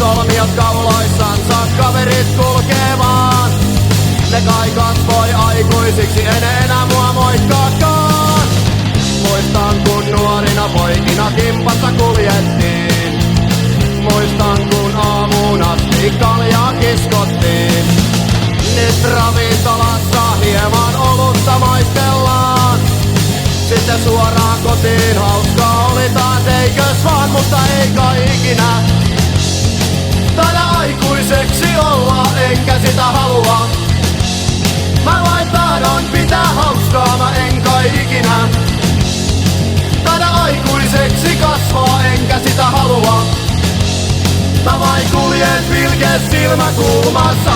solmiot kauloissansa kaverit kulkemaan. Ne kai kasvoi aikuisiksi, en enää mua moikkaakaan. Muistan kun nuorina poikina kimpassa kuljettiin. Muistan kun aamuun asti kaljaa kiskottiin. Nyt ravintolassa hieman olutta maistellaan. Sitten suoraan kotiin, hauskaa oli taas eikös vaan, mutta ei kai ikinä taida aikuiseksi olla, enkä sitä halua. Mä vain tahdon pitää hauskaa, mä en kai ikinä taida aikuiseksi kasvaa, enkä sitä halua. Mä vain kuljen vilkeä silmä kulmassa.